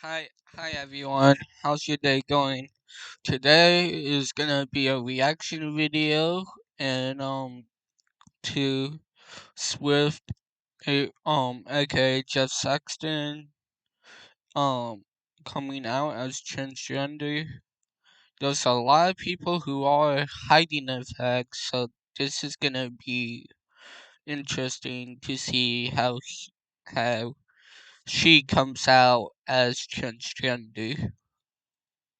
Hi everyone. How's your day going? Today is gonna be a reaction video and to Swift aka Jeff Saxton um coming out as transgender. There's a lot of people who are hiding the fact, so this is gonna be interesting to see how she comes out as transgender.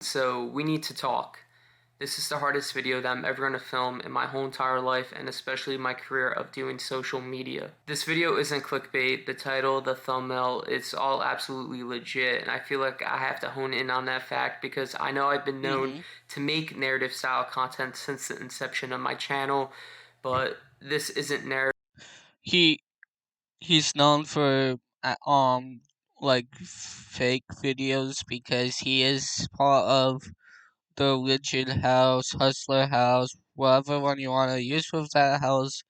So we need to talk. This is the hardest video that I'm ever going to film in my whole entire life, and especially my career of doing social media. This video isn't clickbait. The title, the thumbnail, it's all absolutely legit, and I feel like I have to hone in on that fact because I know I've been known Mhm. to make narrative style content since the inception of my channel, but this isn't narrative. He he's known for like fake videos because he is part of the Legend House, Hustler House, whatever one you want to use with that house.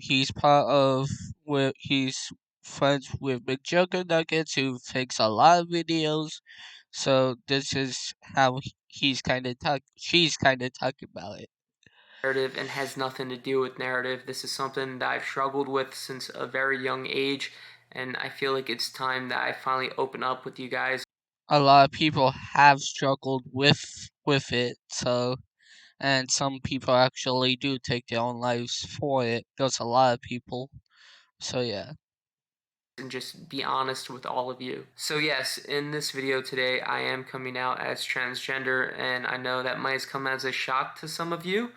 He's part of where he's friends with Big Joker Nuggets who fakes a lot of videos. So this is how he's kind of talk. She's kind of talking about it. And has nothing to do with narrative. This is something that I've struggled with since a very young age, and I feel like it's time that I finally open up with you guys. A lot of people have struggled with it. So and some people actually do take their own lives for it. There's a lot of people. So yeah. And just be honest with all of you. So yes, in this video today, I am coming out as transgender, and I know that might come as a shock to some of you.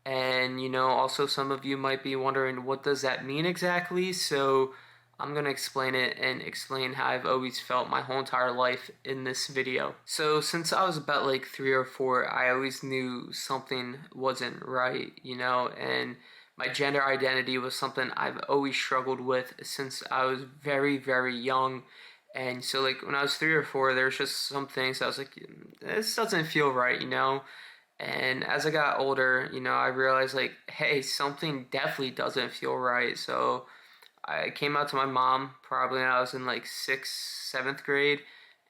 And also some of you might be wondering, what does that mean exactly? So I'm going to explain it and explain how I've always felt my whole entire life in this video. So since I was about like 3 or 4, I always knew something wasn't right, and my gender identity was something I've always struggled with since I was very, very young. And so, like, when I was 3 or 4, there's just some things I was like, this doesn't feel right, And as I got older, I realized, like, hey, something definitely doesn't feel right. So I came out to my mom probably when I was in like sixth, seventh grade,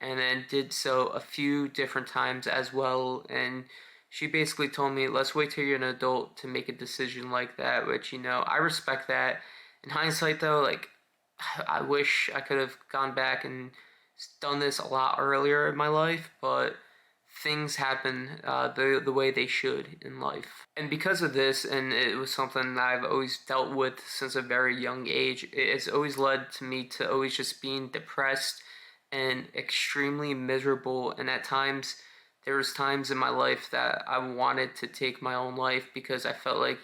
and then did so a few different times as well. And she basically told me, let's wait till you're an adult to make a decision like that, which, I respect that. In hindsight, though, like, I wish I could have gone back and done this a lot earlier in my life, but things happen the way they should in life. And because of this, and it was something that I've always dealt with since a very young age, it's always led to me to always just being depressed and extremely miserable. And at times, there was times in my life that I wanted to take my own life because I felt like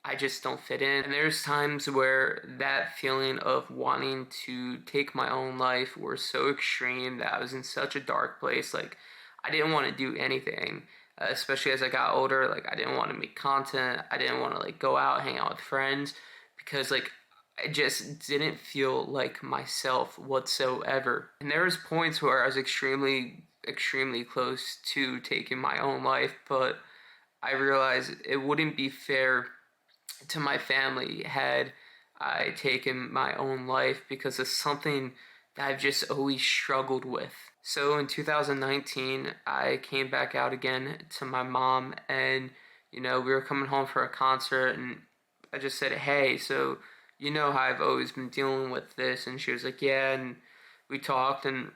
I just don't fit in. And there's times where that feeling of wanting to take my own life were so extreme that I was in such a dark place. Like, I didn't want to do anything, especially as I got older. Like, I didn't want to make content. I didn't want to like go out, hang out with friends, because like I just didn't feel like myself whatsoever. And there was points where I was extremely, extremely close to taking my own life, but I realized it wouldn't be fair to my family had I taken my own life because it's something that I've just always struggled with. So in 2019, I came back out again to my mom, and we were coming home for a concert, and I just said, "Hey, so how I've always been dealing with this?" And she was like, "Yeah," and we talked, and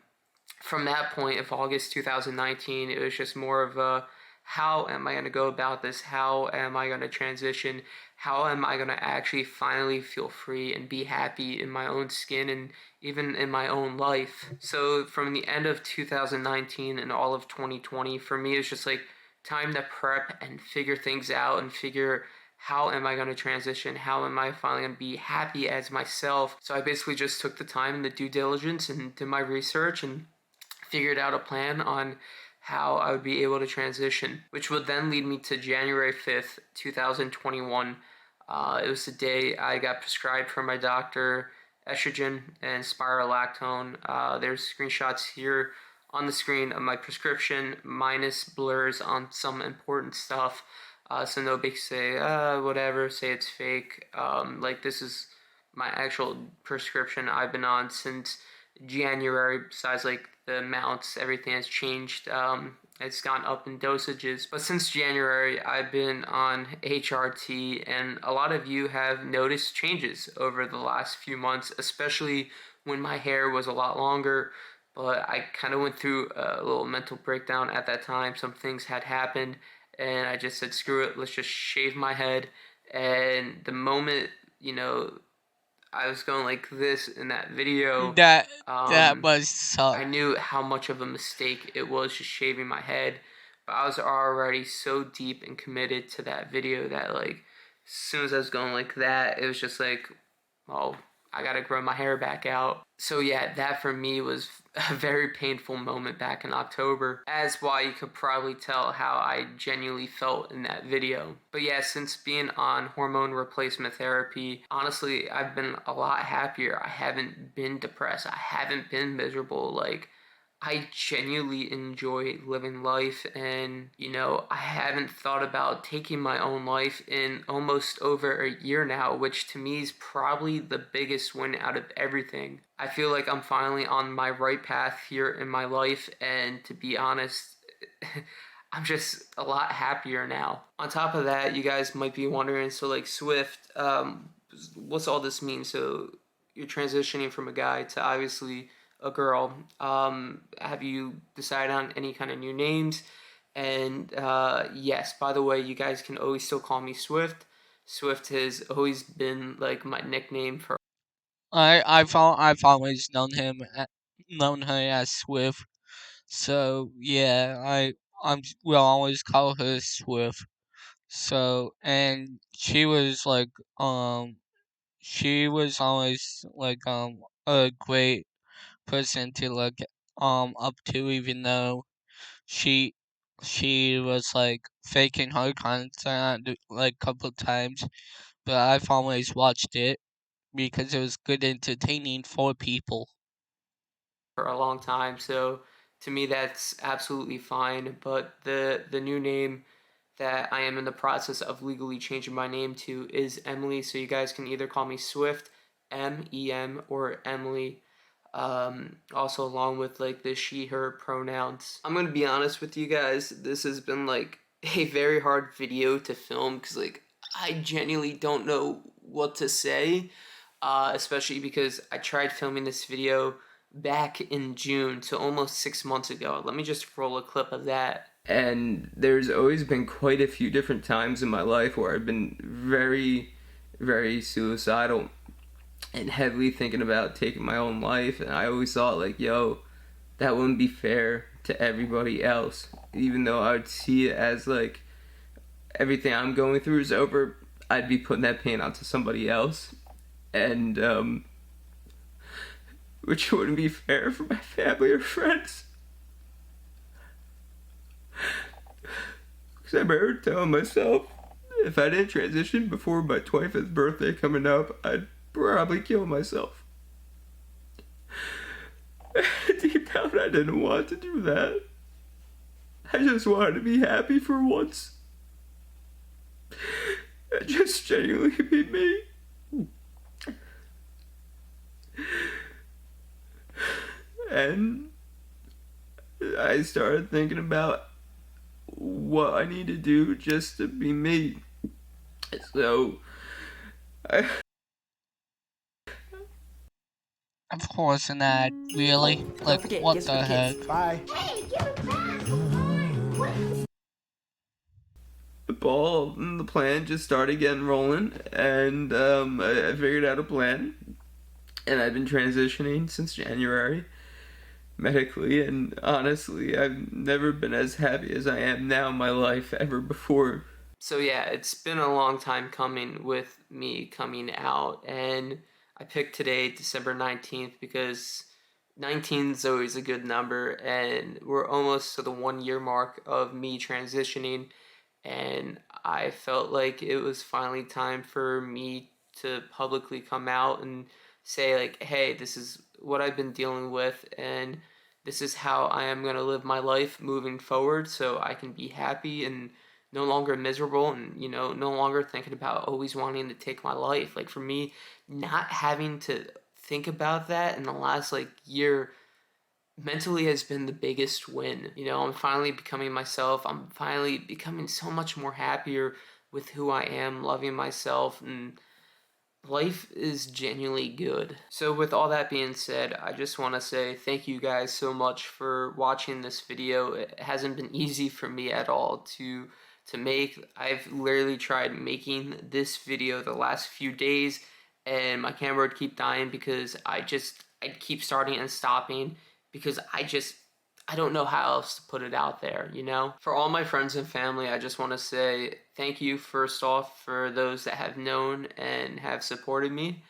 from that point of August 2019, it was just more of a, how am I going to go about this? How am I going to transition? How am I going to actually finally feel free and be happy in my own skin and even in my own life? So from the end of 2019 and all of 2020, for me, it's just like time to prep and figure things out and figure, how am I going to transition? How am I finally going to be happy as myself? So I basically just took the time and the due diligence and did my research and figured out a plan on how I would be able to transition, which would then lead me to January 5th, 2021. It was the day I got prescribed from my doctor estrogen and spirolactone. There's screenshots here on the screen of my prescription, minus blurs on some important stuff. So nobody can say, whatever, say it's fake. Like, this is my actual prescription I've been on since January, besides like the amounts, everything has changed. It's gone up in dosages. But since January, I've been on HRT, and a lot of you have noticed changes over the last few months, especially when my hair was a lot longer. But I kind of went through a little mental breakdown at that time. Some things had happened, and I just said, screw it, let's just shave my head. And the moment, you know, I was going like this in that video, That that um, must suck. I knew how much of a mistake it was just shaving my head, but I was already so deep and committed to that video that like as soon as I was going like that, it was just like, oh, I gotta grow my hair back out. So yeah, that for me was a very painful moment back in October. As why you could probably tell how I genuinely felt in that video. But yeah, since being on hormone replacement therapy, honestly, I've been a lot happier. I haven't been depressed. I haven't been miserable. Like I genuinely enjoy living life, and I haven't thought about taking my own life in almost over a year now, which to me is probably the biggest win out of everything. I feel like I'm finally on my right path here in my life, and to be honest, I'm just a lot happier now. On top of that, you guys might be wondering, so like Swift, what's all this mean? So you're transitioning from a guy to obviously a girl. Have you decided on any kind of new names? And yes, by the way, you guys can always still call me Swift. Swift has always been like my nickname for. I've always known her as Swift. So yeah, I will always call her Swift. So and she was always a great person to look up to, even though she she was like faking her content like couple times, but I've always watched it because it was good entertaining for people. For a long time. So to me, that's absolutely fine. But the new name that I am in the process of legally changing my name to is Emily. So you guys can either call me Swift, MEM, or Emily. Also, along with like the she/her pronouns. I'm gonna be honest with you guys. This has been like a very hard video to film because like I genuinely don't know what to say, especially because I tried filming this video back in June, so almost 6 months ago. Let me just roll a clip of that. And there's always been quite a few different times in my life where I've been very, very suicidal and heavily thinking about taking my own life. And I always thought, like, yo, that wouldn't be fair to everybody else. Even though I would see it as like everything I'm going through is over, I'd be putting that pain onto somebody else. And which wouldn't be fair for my family or friends. Because I remember telling myself if I didn't transition before my 25th birthday coming up, I'd probably kill myself. Deep down, I didn't want to do that. I just wanted to be happy for once. And just genuinely be me. And I started thinking about what I need to do just to be me. So, I. Of course, an ad. Really? Oh, don't Like, forget, what gifts for the the kids. heck? Bye. The plan just started getting rolling, and I figured out a plan, and I've been transitioning since January medically, and honestly, I've never been as happy as I am now in my life ever before. So yeah, it's been a long time coming with me coming out, and I picked today, December 19th, because 19 is always a good number, and we're almost to the 1 year mark of me transitioning, and I felt like it was finally time for me to publicly come out and say like, hey, this is what I've been dealing with, and this is how I am going to live my life moving forward so I can be happy and no longer miserable, and no longer thinking about always wanting to take my life. Like for me, not having to think about that in the last like year, mentally has been the biggest win. You know, I'm finally becoming myself. I'm finally becoming so much more happier with who I am, loving myself, and life is genuinely good. So, with all that being said, I just want to say thank you guys so much for watching this video. It hasn't been easy for me at all to make. I've literally tried making this video the last few days, and my camera would keep dying because I'd keep starting and stopping because I don't know how else to put it out there, you know? For all my friends and family, I just want to say thank you first off for those that have known and have supported me.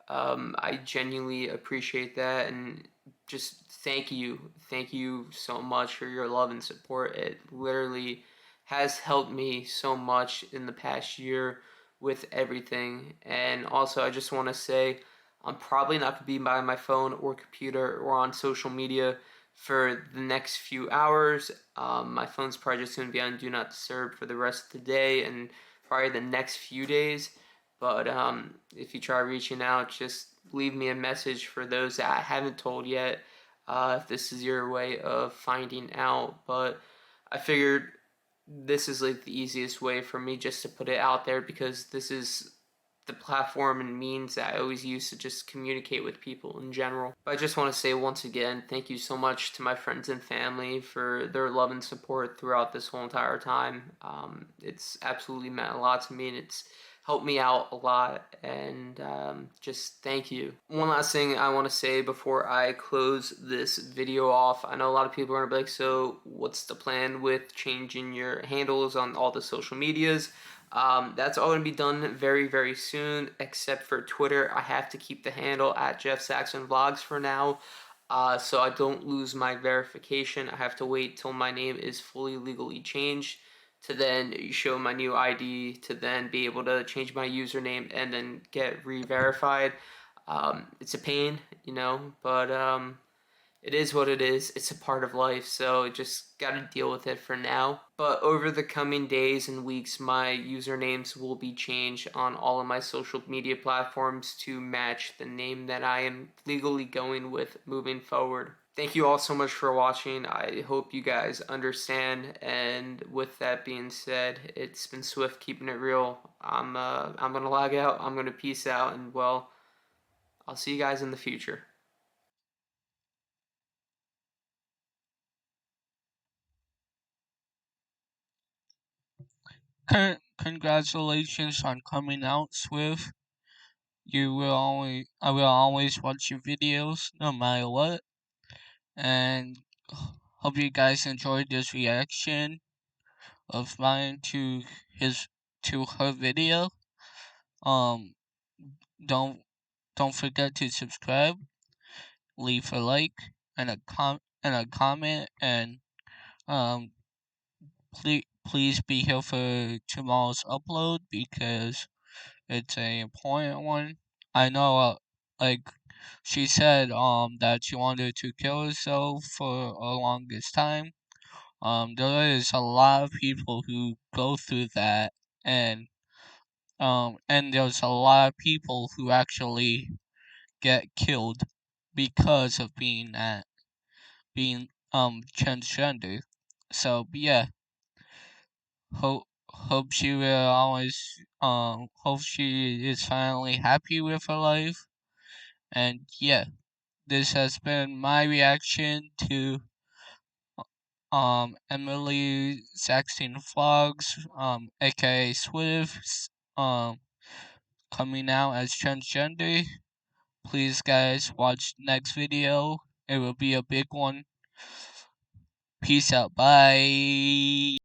I genuinely appreciate that, and just thank you. Thank you so much for your love and support. It literally has helped me so much in the past year with everything. And also, I just want to say I'm probably not going to be by my phone or computer or on social media for the next few hours. My phone's probably just going to be on Do Not Disturb for the rest of the day and probably the next few days. But if you try reaching out, just leave me a message for those that I haven't told yet. If this is your way of finding out, but I figured this is like the easiest way for me just to put it out there because this is the platform and means that I always use to just communicate with people in general. But I just want to say once again, thank you so much to my friends and family for their love and support throughout this whole entire time. It's absolutely meant a lot to me, and it's helped me out a lot, and just thank you. One last thing I want to say before I close this video off. I know a lot of people are going to be like, so what's the plan with changing your handles on all the social medias? That's all going to be done very, very soon, except for Twitter. I have to keep the handle at Jeff Saxon Vlogs for now, so I don't lose my verification. I have to wait till my name is fully legally changed to then show my new ID, to then be able to change my username and then get re-verified. It's a pain, you know, but it is what it is. It's a part of life, so just gotta deal with it for now. But over the coming days and weeks, my usernames will be changed on all of my social media platforms to match the name that I am legally going with moving forward. Thank you all so much for watching. I hope you guys understand. And with that being said, it's been Swift keeping it real. I'm gonna log out. I'm gonna peace out, and well, I'll see you guys in the future. Congratulations on coming out, Swift. I will always watch your videos, no matter what. And hope you guys enjoyed this reaction of mine to his to her video. Um, don't don't forget to subscribe, leave a like and a comment, and um, please be here for tomorrow's upload because it's a important one. I know, like she said, that she wanted to kill herself for a longest time. There is a lot of people who go through that, and there's a lot of people who actually get killed because of being transgender. So yeah, hope she will always hope she is finally happy with her life. And yeah, this has been my reaction to Emily Saxton Vlogs, aka Swift, um coming out as transgender. Please guys watch next video. It will be a big one. Peace out. Bye.